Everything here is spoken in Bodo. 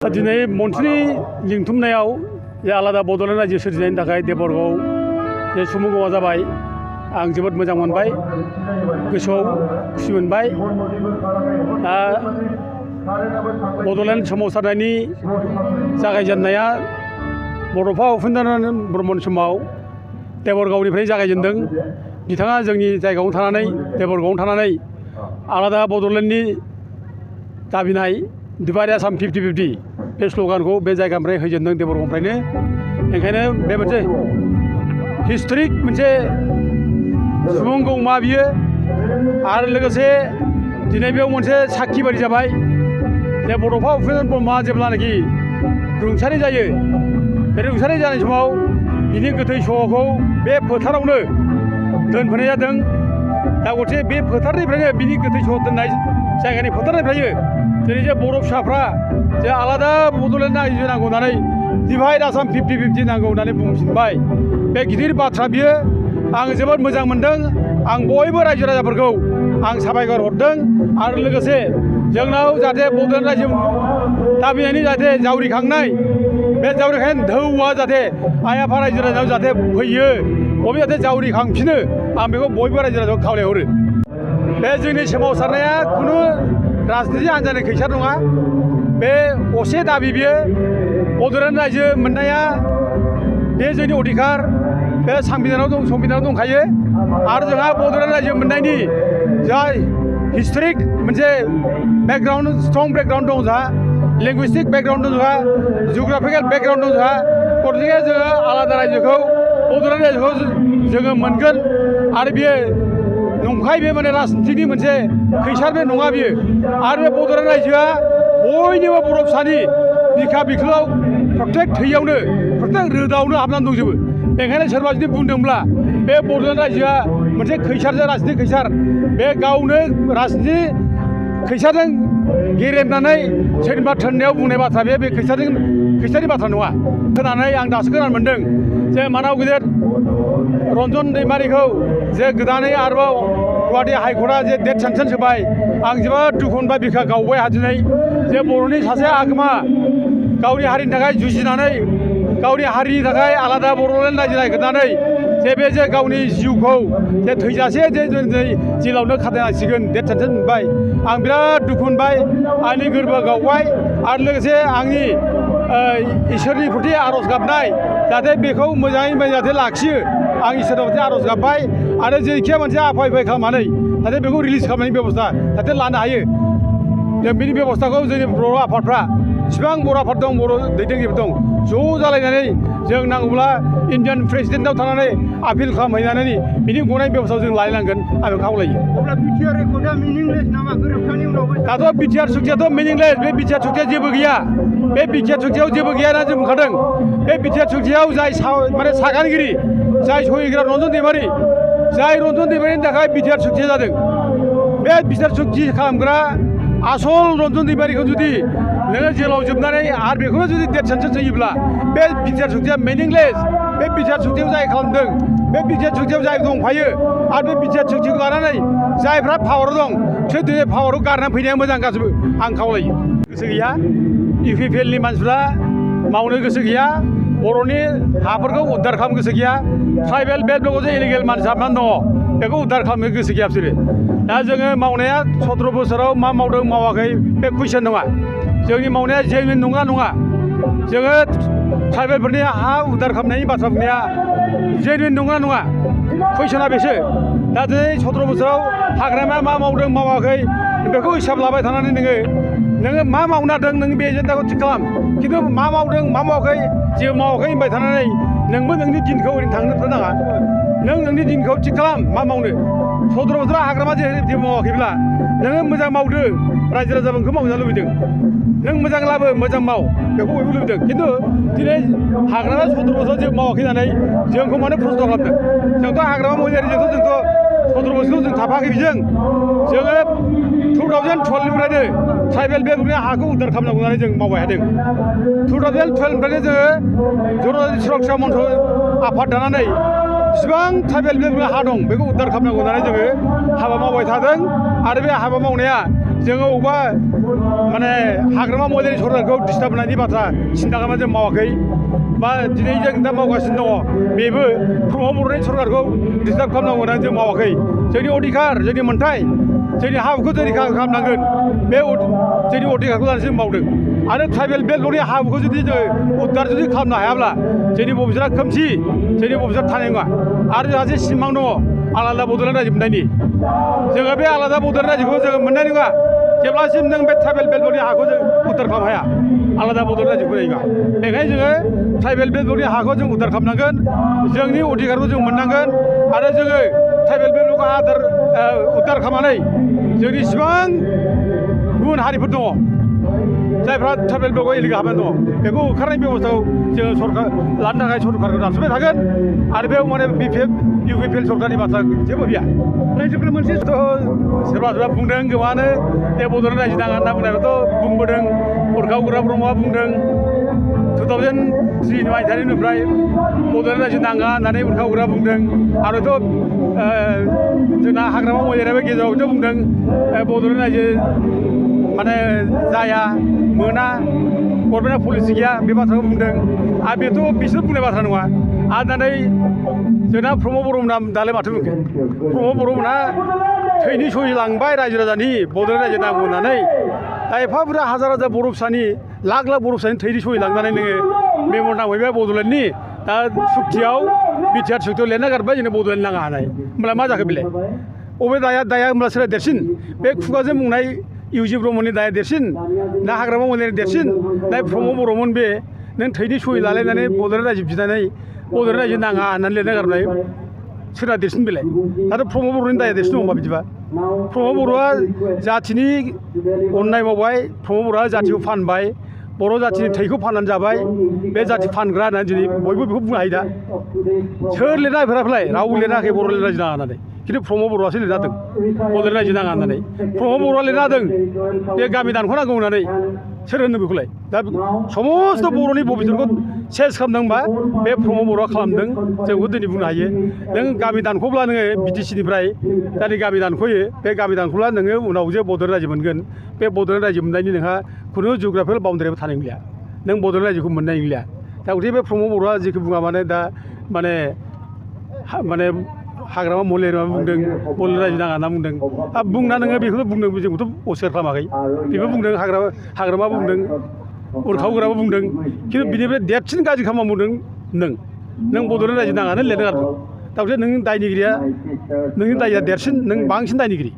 दिनै मन्थ्रिनि लिंथुमनायाव जे आलादा बड'लेण्ड रायजो सोरजिनायनि थाखाय देबरगाव जे सुबुंगौआ जाबाय आं जोबोद मोजां मोनबाय गोसोआव खुसि मोनबाय दा बड'लेण्ड सोमावसारनायनि जागायजेननाया बड'फा उपेन्द्रनाथ ब्रह्मनि समाव देबरगावनिफ्राय जागायजेनदों बिथाङा जोंनि जायगायावनो थानानै देबरगावआवनो थानानै आलादा बड'लेण्डनि दाबिनाय डिवाइड आसाम 50-50 बे स्ल'गानखौ बे जायगानिफ्राय होजेनदों देबरगावनिफ्रायनो ओंखायनो बे मोनसे हिस्ट'रिक मोनसे सुबुंगौमा बियो आरो लोगोसे दिनै बेयाव मोनसे साखि बायदि जाबाय जे बड'फा उपेन्द्र ब्रह्मआ जेब्लानाखि रुंसारि जायो बे रुंसारि जानाय समाव बिनि गोथै सह'खौ बे फोथारावनो दोनफैनाय जादों दा गथे बे फोथारनिफ्रायनो बिनि गोथै सह दोननाय जायगानि फोथारनिफ्रायनो दिनै जे बर' फिसाफ्रा जे आलादा बड'लेण्ड रायजो नांगौ होननानै डिवाइड आसाम 50-50 नांगौ होननानै बुंफिनबाय बे गिदिर बाथ्रा बियो आं जोबोद मोजां मोनदों आं बयबो रायजो राजाफोरखौ आं साबायखर हरदों आरो लोगोसे जोंनाव जाहाथे बड'लेण्ड रायजो दाबिनायनि जाहाथे जावरिखांनाय बे जावरिखांनाय धौआ जाहाथे आइ आफा रायजो राजानाव जाहाथे फैयो बबे जाहाथे जावरिखांफिनो आं बेखौ बयबो रायजो राजाखौ खावलायहरो बे जोंनि सोमावसारनाया खुनु राजनिति हान्जानि खैसार नङा बे असे दाबि बियो बड'लेण्ड रायजो मोननाया बे जोंनि अधिकार बे संबिधानाव दंखायो आरो जोंहा बड'लेण्ड रायजो मोननायनि जाय हिस्ट'रिक मोनसे बेकग्राउन्ड स्ट्रं बेकग्राउन्ड दं जोंहा लिंगुइस्टिक बेकग्राउन्ड दं जोंहा जिअ'ग्राफिकेल बेकग्राउन्ड दं जोंहा गतिके जोङो आलादा रायजोखौ बड'लेण्ड रायजोखौ जोङो मोनगोन आरो बियो नंखाय बे माने राजनितिनि मोनसे खैसार बे नङा बियो आरो बे बड'लेण्ड रायजोआ बयनिबो बर' फिसानि बिखा बिख्लोआव प्रत्येक थैयावनो प्रत्येक रोदावनो हाबनानै दंजोबो बेखायनो सोरबा जुदि बुंदोंब्ला बे बड'लेण्ड रायजोआ मोनसे खैसारजों राजनिति खैसार बे गावनो राजनिति खैसारजों गेरेबनानै सोरनिबा थोननायाव बुंनाय बाथ्रा बे खैसारनि बाथ्रा नङा खोनानै आं दासो खोनानो मोन्दों जे मानाव गिदिर रन्जन दैमारिखौ जे गोदानै आरोबाव गुवाहाटि हाइकर्टआ जे डेथ सेन्टेन्स होबाय आं जोबोद दुखु मोनबाय बिखा गावबाय हादिनै जे बर'नि सासे आगोमा गावनि हारिनि थाखाय जुजिनानै गावनि हारिनि थाखाय आलादा बड'लेण्ड रायजो नागिरनानै जे बे जे गावनि जिउखौ जे थैजासे जे जेलावनो खाथायनांसिगोन डेथ सेन्टेन्स मोनबाय आं बिराद दुखु मोनबाय आंनि गोरबोआ गावबाय आरो लोगोसे आंनि इसोरनि प्रति आर'ज गाबनाय जाहाथे बेखौ मोजाङै मोजां जाहाथे लाखियो आं इसोरनाव मोनसे आर'ज गाबबाय आरो जेखिया मोनसे आफा खालामनानै जाहाथे बेखौ रिलिज खालामनायनि बेब'स्था जाहाथे लानो हायो जों बिनि बेब'स्थाखौ जोंनि बर' आफादफ्रा बेसेबां बर' आफाद दं बर' दैदेनगिरिफोर दं ज' जालायनानै जों नांगौब्ला इण्डियान प्रेसिडेन्टआव थांनानै आपिल खालामहैनानै बिनि गनाय बेब'स्थाखौ जों लायनांगोन आं बेखौ खावलायो अब्ला बिटिआर रेकर्डआ मिनिंलेस नामा गोरोबथानि उनावबो दाथ' बिटिआर सुक्तियाथ' मिनिंलेस बे बिटिआर सुक्तिया जेबो गैया बे बिटिआर सुक्तियाव जेबो गैया होनना जों बुंखादों बे बिटिआर सुक्तियाव जाय माने सागानगिरि जाय सहिग्रा रन्जन दैमारि जाय रन्जन दैमारिनि थाखाय बिटिआर सुक्तिया जादों बे बिटिआर सुक्ति खालामग्रा आसल रन्जन दैमारिखौ जुदि नोङो जेलाव जोबनानै आरो बेखौनो जुदि डेथ सेन्टेन्स होयोब्ला बे बिटिआर सुक्तिया मिनिंलेस बे बिटिआर सुक्तियाव जाय खालामदों बे बिटिआर सुक्तियाव जाय दंफायो आरो बे बिटिआर सुक्तिखौ लानानै जायफ्रा पावाराव दं बिसोर दिनै पावाराव गारनानै फैनाया मोजां गासिबो आं खावलायो गोसो गैया इउपिपिएलनि मानसिफ्रा मावनो गोसो गैया बर'नि हाफोरखौ उद्धार खालामनो गोसो गैया ट्राइबेल बेल्टआव जे इलिगेल मानसि हाबनानै दङ बेखौ उद्धार खालामनो गोसो गैया बिसोरो दा जोङो मावनाया 17 बोसोराव मा मावदों मावाखै बे कुइसन नङा जोंनि मावनाया जेनुइन नङा जोङो ट्राइबेलफोरनि हा उद्धार खालामनायनि बाथ्रा बुंनाया जेनुइन नङा कुइसना बेसो दा दिनै 17 बोसोराव हाग्रामाया मा मावदों मावाखै बेखौ हिसाब लाबाय थानानै नोङो मा मावनो हादों नों बे एजेन्डाखौ थिग खालाम खिन्थु मा मावदों मा मावाखै जेबो मावाखै होनबाय थानानै नोंबो नोंनि दिनखौ ओरैनो थांनो नाङा नों नोंनि दिनखौ थिग खालाम मा मावनो 17 बोसोराव हाग्रामा जेबो मावाखैब्ला नोङो मोजां मावदो रायजो राजाफोरखौ मावजानो लुबैदों नों मोजां लाबो मोजां माव बेखौ बयबो लुबैदों खिन्थु दिनै हाग्रामा 17 बोसोराव जेबो मावाखै होननानै जोंखौ मानो प्रस्न खालामदों जोंथ' हाग्रामा महिलारिजोंथ' जोंथ' 17 बोसोराव जों थाफाखै बेजों जोङो 2012निफ्रायनो ट्राइबेल बेल्टनि हाखौ उद्धार खालामनांगौ होननानै जों मावबाय थादों 2012निफ्रायनो जोङो जर'रायजो सुरक्षा मन्थ्र आफाद दानानै बेसेबां ट्राइबेल बेल्टनि हा दं बेखौ उद्धार खालामनांगौ होननानै जोङो हाबा मावबाय थादों आरो बे हाबा मावनाया जोङो अबेबा माने हाग्रामा महिलारि सरकारखौ डिस्टार्ब होनायनि बाथ्रा सिन्था खालामनानै जों मावाखै बा दिनै जों दा मावगासिनो दङ बेबो प्रमद बर'नि सरकारखौ डिस्टार्ब खालामनांगौ होननानै जों मावाखै जोंनि अधिकार जोंनि मोन्थाय जोंनि हा हुखौ जों रैखा खालामनांगोन बे जोंनि अधिकारखौ लानानै जों मावदों आरो ट्राइबेल बेल्टनि हा हुखौ जुदि जोङो उद्धार जुदि खालामनो हायाब्ला जोंनि भबिष्यतआ खोमसि जोंनि भबिष्यत थानाय नङा आरो जोंहा जे सिमां दङ आलादा बड'लेण्ड रायजो मोननायनि जोङो बे आलादा बड'लेण्ड रायजोखौ जोङो मोननाय नङा जेब्लासिम नों बे ट्राइबेल बेल्टनि हाखौ जों उद्धार खालामनो हाया आलादा बड'लेण्ड रायजोखौ नङा बेखायनो जोङो ट्राइबेल बेल्टनि हाखौ जों उद्धार खालामनांगोन जोंनि अधिकारखौ जों मोननांगोन आरो जोङो ट्राइबेल बेल्टखौ उद्धार खालामनानै जोंनि इसिबां गुबुन हारिफोर दङ जायफ्रा ट्राइबेल बेल्टआव इलिगेल हाबनानै दङ बेखौ होखारनायनि बेबस्थाखौ जोङो सरकार लानो थाखाय सरकारखौ नारसिनबाय थागोन आरो बेयाव माने इउपिपिएल सरकारनि बाथ्रा जेबो गैया रायजोफोरा मोनसे सोरबा सोरबा बुंदों गोबाङानो बे बड'लेण्ड रायजो नाङा होनना बुंनायखौथ' बुंबोदों उरखाव गोरा ब्रह्मआ बुंदों 2003 मायथाइनिफ्राय बड'लेण्ड रायजो नाङा होननानै उरखाव गोरा बुंदों आरोथ' जोंना हाग्रामा महिलारियाबो गेजेरावथ' बुंदों बड'लेण्ड रायजो माने जाया मोना गभर्नमेन्टआ पलिसि गैया बे बाथ्राखौ बुंदों आरो बेथ' बिसोर बुंनाय बाथ्रा नङा आरो दानै जोंना प्रमद बर'मोना दालाय माथो बुंखो प्रमद बर'मोना थैनि सहि लांबाय रायजो राजानि बड'लेण्ड रायजो नांगौ होननानै दा एफा बुरजा हाजार हाजार बर' फिसानि लाख लाख बर' फिसानि थैनि सहि लांनानै नोङो मेमर नांबायबाय बड'लेण्डनि दा सुक्तियाव बिटिआर सुक्तियाव लिरना गारबाय जोंनो बड'लेण्ड नाङा होननाय होमब्ला मा जाखो बेलाय अबे दाया होमब्ला सोरहा देरसिन बे खुगाजों बुंनाय इउजि ब्रह्मनि दाया देरसिन ना हाग्रामा महिलारिनि देरसिन ना प्रमद बर'मोन बे नों थैनि सहि लालायनानै बड'लेण्ड रायजो बिनानै बड'लेण्ड रायजो नाङा होननानै लिरना गारनाय सोरहा देरसिन बेलाय आरो प्रमद बर'नि दाया देरसिन दंबा बिदिबा प्रमद बर'आ जाथिनि अननाय मावबाय प्रमद बर'आ जाथिखौ फानबाय बर' जाथिनि थैखौ फाननानै जाबाय बे जाथि फानग्रा होननानै दिनै बयबो बेखौ बुंनो हायो दा सोर लिरना होफेराखैलाय रावबो लिराखै बड'लेण्ड रायजो नाङा होननानै खिन्थु प्रमद बर'आसो लिरना होदों बड'लेण्ड रायजो नाङा होननानै प्रमद बर'आ लिरना होदों बे गामि दानख'नांगौ होननानै सोर होनो बेखौलाय दा समस्त बर'नि भबिष्यतखौ सेस खालामदोंबा बे प्रमद बर'आ खालामदों जों बेखौ दिनै बुंनो हायो नों गामि दानख'ब्ला नोङो बिटिसिनिफ्राय दा नै गामि दानख'यो बे गामि दानख'ब्ला नोङो उनाव जे बड'लेण्ड रायजो मोनगोन बे बड'लेण्ड रायजो मोननायनि नोंहा खुनु जिअ'ग्राफिकेल बाउण्डारिबो थानाय नंलिया नों बड'लेण्ड रायजोखौ मोननाय नंलिया दा गथिखे बे प्रमद बर'आ जेखौ बुङा माने दा माने हाग्रामा महिलारिया बुंदों बड'लेण्ड रायजो नाङा होनना बुंदों बुंना नोङो बेखौनो बुंदों जोंखौथ' असियार खालामाखै बेबो बुंदों हाग्रामा बुंदों उरखाव गोराबो बुंदों खिन्थु बिनिफ्राय देरसिन गाज्रि खामानि मावदों नों बड'लेण्ड रायजो नाङानो लिरनो गारदों दा नों दायनिगिरिया नोंनि दायआ देरसिन नों बांसिन दायनिगिरि